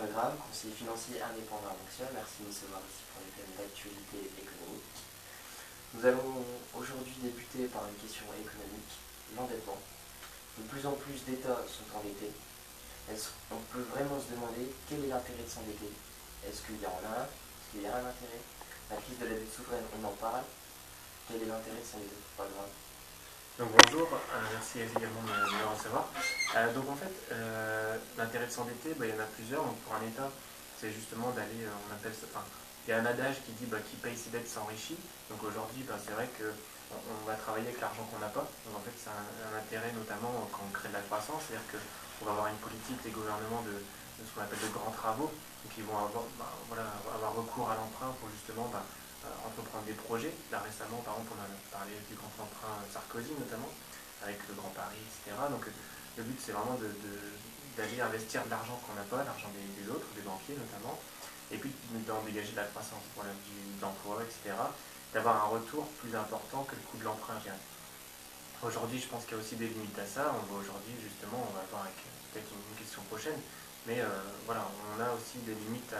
Graham, conseiller financier indépendant à Monksien. Merci de me recevoir ici pour les thèmes d'actualité économique. Nous allons aujourd'hui débuter par une question économique, l'endettement. De plus en plus d'États sont endettés. On peut vraiment se demander quel est l'intérêt de s'endetter. Est-ce qu'il y en a un? Est-ce qu'il y a un intérêt? La crise de la dette souveraine, on en parle. Quel est l'intérêt de s'endetter? Pas grave. Donc bonjour, merci également de me recevoir. Donc en fait, l'intérêt de s'endetter, il y en a plusieurs. Donc pour un État, c'est justement d'aller, on appelle ça, il y a un adage qui dit qui paye ses dettes s'enrichit. Donc aujourd'hui, c'est vrai qu'on va travailler avec l'argent qu'on n'a pas. Donc en fait, c'est un intérêt notamment quand on crée de la croissance, c'est-à-dire qu'on va avoir une politique des gouvernements de ce qu'on appelle de grands travaux, donc ils vont avoir recours à l'emprunt pour justement entreprendre des projets. Là récemment, par exemple, on a parlé du grand emprunt Sarkozy notamment, avec le Grand Paris, etc. Donc le but, c'est vraiment d'aller investir de l'argent qu'on n'a pas, l'argent des autres, des banquiers notamment, et puis d'en dégager de la croissance, de l'emploi, etc. D'avoir un retour plus important que le coût de l'emprunt. Aujourd'hui, je pense qu'il y a aussi des limites à ça. On voit aujourd'hui, justement, on va voir avec peut-être une question prochaine, mais voilà, on a aussi des limites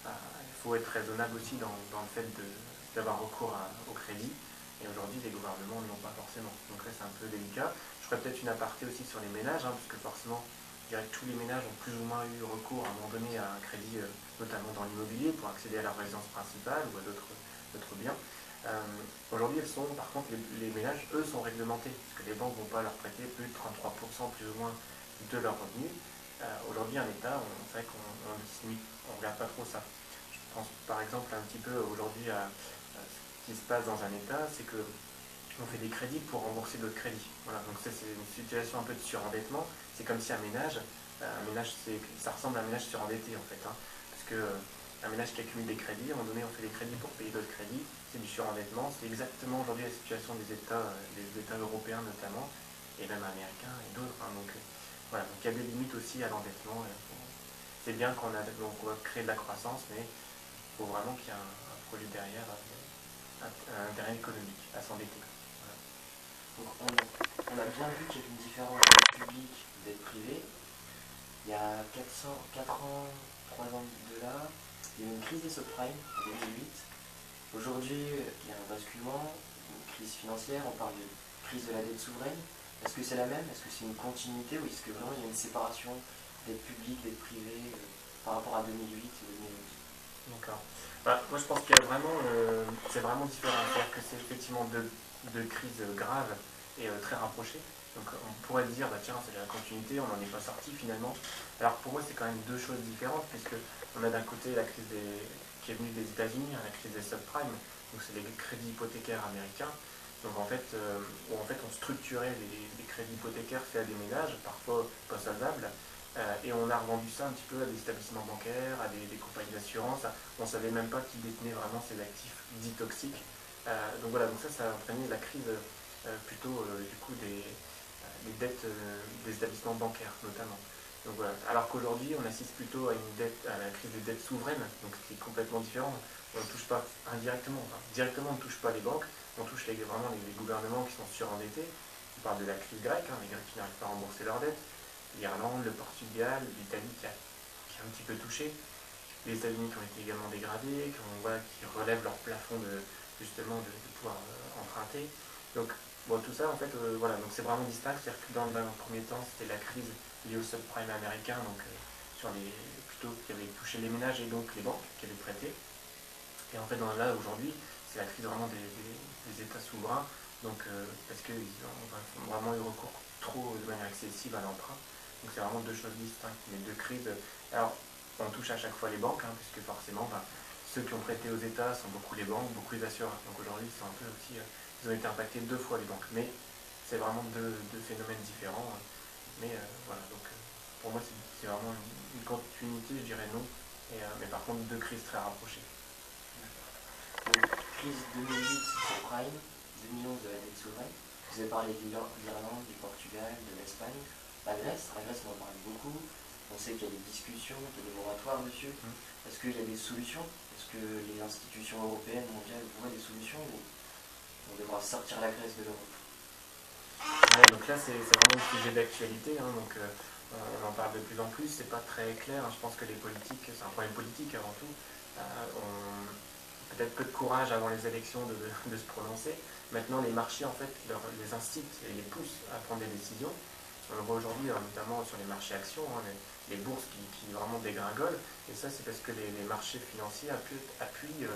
il faut être raisonnable aussi dans le fait d'avoir recours au crédit. Et aujourd'hui, les gouvernements ne l'ont pas forcément. Donc là, c'est un peu délicat. Je ferai peut-être une aparté aussi sur les ménages, puisque forcément, je dirais que tous les ménages ont plus ou moins eu recours à un moment donné à un crédit, notamment dans l'immobilier, pour accéder à leur résidence principale ou à d'autres biens. Aujourd'hui, par contre, les ménages, eux, sont réglementés, parce que les banques ne vont pas leur prêter plus de 33% plus ou moins de leurs revenus. Aujourd'hui, un État, c'est vrai qu'on ne regarde pas trop ça. Je pense par exemple un petit peu aujourd'hui à ce qui se passe dans un État, c'est qu'on fait des crédits pour rembourser d'autres crédits. Voilà, donc ça c'est une situation un peu de surendettement. C'est comme si un ménage ça ressemble à un ménage surendetté en fait, parce que un ménage qui accumule des crédits, à un moment donné on fait des crédits pour payer d'autres crédits, c'est du surendettement. C'est exactement aujourd'hui la situation des États européens notamment, et même américains et d'autres. Donc voilà, donc il y a des limites aussi à l'endettement. C'est bien qu'on va créer de la croissance, mais il faut vraiment qu'il y ait un produit derrière, un intérêt économique à s'endetter. Voilà. Donc on a bien vu qu'il y a une différence entre dette publique et dette privée. Il y a 4 ans, 3 ans de là, il y a eu une crise des subprimes en 2008. Aujourd'hui, il y a un basculement, une crise financière, on parle de crise de la dette souveraine. Est-ce que c'est la même? Est-ce que c'est une continuité ou est-ce que vraiment il y a une séparation dette publique, dette privée par rapport à 2008 et 2012? D'accord. Moi je pense qu'il y a vraiment, c'est vraiment différent. C'est-à-dire que c'est effectivement deux crises graves et très rapprochées. Donc on pourrait dire, tiens, c'est la continuité, on n'en est pas sorti finalement. Alors pour moi c'est quand même deux choses différentes, puisque on a d'un côté la crise qui est venue des États-Unis, la crise des subprimes, donc c'est les crédits hypothécaires américains. Donc en fait, on structurait les crédits hypothécaires faits à des ménages, parfois pas solvables, et on a revendu ça un petit peu à des établissements bancaires, à des compagnies d'assurance. On ne savait même pas qui détenait vraiment ces actifs dits toxiques. Donc voilà, donc ça a entraîné la crise plutôt du coup des dettes des établissements bancaires notamment. Donc voilà. Alors qu'aujourd'hui, on assiste plutôt à la crise des dettes souveraines, donc ce qui est complètement différent. On ne touche pas indirectement, directement on ne touche pas les banques, on touche vraiment les gouvernements qui sont surendettés. On parle de la crise grecque, les Grecs qui n'arrivent pas à rembourser leurs dettes, l'Irlande, le Portugal, l'Italie qui a un petit peu touché, les États-Unis qui ont été également dégradés, qui relèvent leur plafond de pouvoir emprunter. Donc tout ça en fait, donc c'est vraiment distinct, c'est-à-dire que dans un premier temps c'était la crise liée au subprime américain, donc plutôt qui avait touché les ménages et donc les banques qui avaient prêté. Et en fait là aujourd'hui c'est la crise vraiment des États souverains, donc parce qu'ils ont vraiment eu recours trop de manière excessive à l'emprunt. Donc c'est vraiment deux choses distinctes, les deux crises. Alors on touche à chaque fois les banques, puisque forcément ceux qui ont prêté aux États sont beaucoup les banques, beaucoup les assureurs. Donc aujourd'hui c'est un peu aussi, ils ont été impactés deux fois les banques, mais c'est vraiment deux phénomènes différents. Mais voilà, donc pour moi c'est vraiment une continuité, je dirais non, mais par contre deux crises très rapprochées. Donc, crise 2008 subprime, 2011 de la dette souveraine. Vous avez parlé de l'Irlande, du Portugal, de l'Espagne. La Grèce, on en parle beaucoup. On sait qu'il y a des discussions, qu'il y a des moratoires dessus. Est-ce qu'il y a des solutions? Est-ce que les institutions européennes, mondiales voient des solutions ou on devra sortir la Grèce de l'Europe? Donc là c'est vraiment un sujet d'actualité. Donc on en parle de plus en plus, c'est pas très clair. Je pense que les politiques, c'est un problème politique avant tout, ont peut-être peu de courage avant les élections de se prononcer. Maintenant, les marchés, en fait, les incitent et les poussent à prendre des décisions. On le voit aujourd'hui, notamment sur les marchés actions, les bourses qui vraiment dégringolent. Et ça, c'est parce que les marchés financiers appuient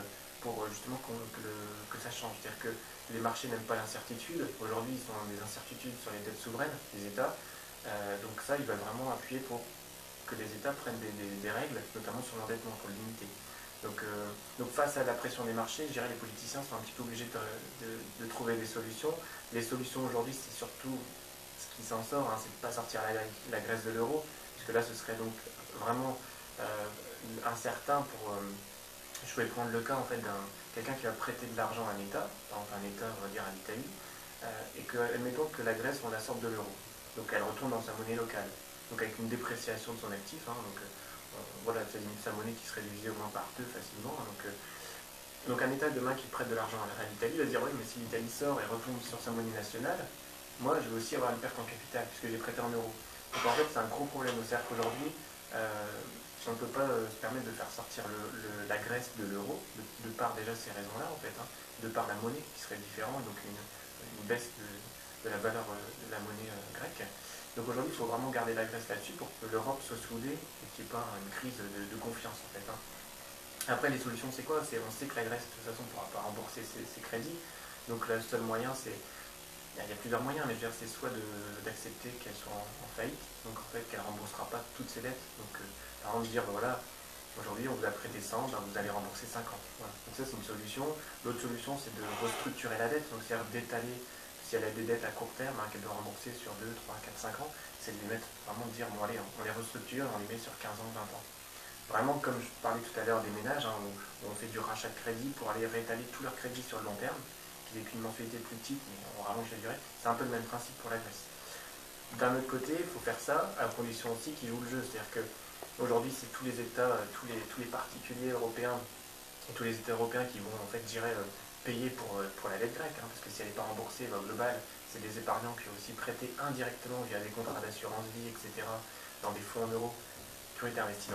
pour justement que ça change. C'est-à-dire que les marchés n'aiment pas l'incertitude. Aujourd'hui, ils ont des incertitudes sur les dettes souveraines des États. Donc ça, ils veulent vraiment appuyer pour que les États prennent des règles, notamment sur l'endettement, pour le limiter. Donc face à la pression des marchés, je dirais les politiciens sont un petit peu obligés de trouver des solutions. Les solutions aujourd'hui, c'est surtout ce qui s'en sort, c'est de ne pas sortir la Grèce de l'euro, puisque là ce serait donc vraiment incertain pour... je vais prendre le cas en fait d'un quelqu'un qui va prêter de l'argent à un État, par exemple un État, on va dire à l'Italie, et que, admettons que la Grèce, on la sorte de l'euro. Donc elle retourne dans sa monnaie locale. Donc avec une dépréciation de son actif, voilà, c'est sa monnaie qui serait divisée au moins par deux facilement. Donc un État demain qui prête de l'argent à l'Italie va dire oui, mais si l'Italie sort et retombe sur sa monnaie nationale, moi je vais aussi avoir une perte en capital puisque j'ai prêté en euros. Donc en fait c'est un gros problème. C'est-à-dire qu'aujourd'hui, on ne peut pas se permettre de faire sortir la Grèce de l'euro, de par déjà ces raisons-là en fait, de par la monnaie qui serait différente, donc une baisse de la valeur de la monnaie grecque. Donc aujourd'hui, il faut vraiment garder la Grèce là-dessus pour que l'Europe soit soudée et qu'il n'y ait pas une crise de confiance en fait. Après, les solutions, c'est quoi? On sait que la Grèce, de toute façon, ne pourra pas rembourser ses crédits. Donc le seul moyen, c'est... Il y a plusieurs moyens, mais je veux dire, c'est soit d'accepter qu'elle soit en faillite, donc en fait qu'elle ne remboursera pas toutes ses dettes. Donc par exemple, dire, voilà, aujourd'hui on vous a prêté 100, vous allez rembourser 50. Voilà. Donc ça, c'est une solution. L'autre solution, c'est de restructurer la dette, donc c'est-à-dire d'étaler. Si elle a des dettes à court terme qu'elle doit rembourser sur 2, 3, 4, 5 ans, c'est de les mettre, vraiment de dire, bon allez, on les restructure, on les met sur 15 ans, 20 ans. Vraiment, comme je parlais tout à l'heure des ménages, où on fait du rachat de crédit pour aller réétaler tout leur crédit sur le long terme, qui n'est qu'une mensualité plus petite, mais on rallonge la durée. C'est un peu le même principe pour la Grèce. D'un autre côté, il faut faire ça à condition aussi qu'ils jouent le jeu. C'est-à-dire qu'aujourd'hui, c'est tous les États, tous les particuliers européens et tous les États européens qui vont en fait, payer pour la dette grecque, parce que si elle n'est pas remboursée, au global, c'est des épargnants qui ont aussi prêté indirectement via des contrats d'assurance vie, etc., dans des fonds en euros qui ont été investis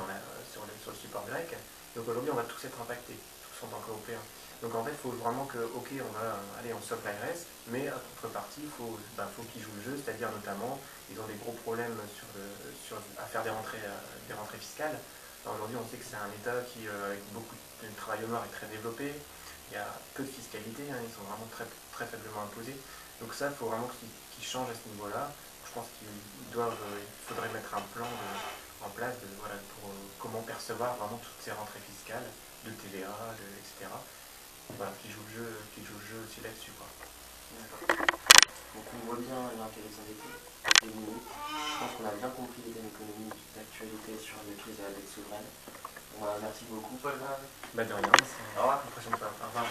sur le support grec. Donc aujourd'hui, on va tous être impactés, tous en tant qu'Européens. Donc en fait, il faut vraiment que, ok, on sauve la Grèce, mais à contrepartie, il faut qu'ils jouent le jeu, c'est-à-dire notamment, ils ont des gros problèmes à faire des rentrées fiscales. Aujourd'hui, on sait que c'est un État qui, avec beaucoup de travail au noir, est très développé. Il y a peu de fiscalité, ils sont vraiment très, très faiblement imposés. Donc ça, il faut vraiment qu'ils changent à ce niveau-là. Je pense qu'il faudrait mettre un plan en place pour comment percevoir vraiment toutes ces rentrées fiscales, de TVA, etc. Voilà, qui joue le jeu aussi là-dessus. Donc on voit bien l'intérêt de s'endetter, les limites. Je pense qu'on a bien compris les thèmes économiques d'actualité sur les crises de la dette souveraine. Merci beaucoup, Paul. De rien, c'est une prochaine fois. Au revoir.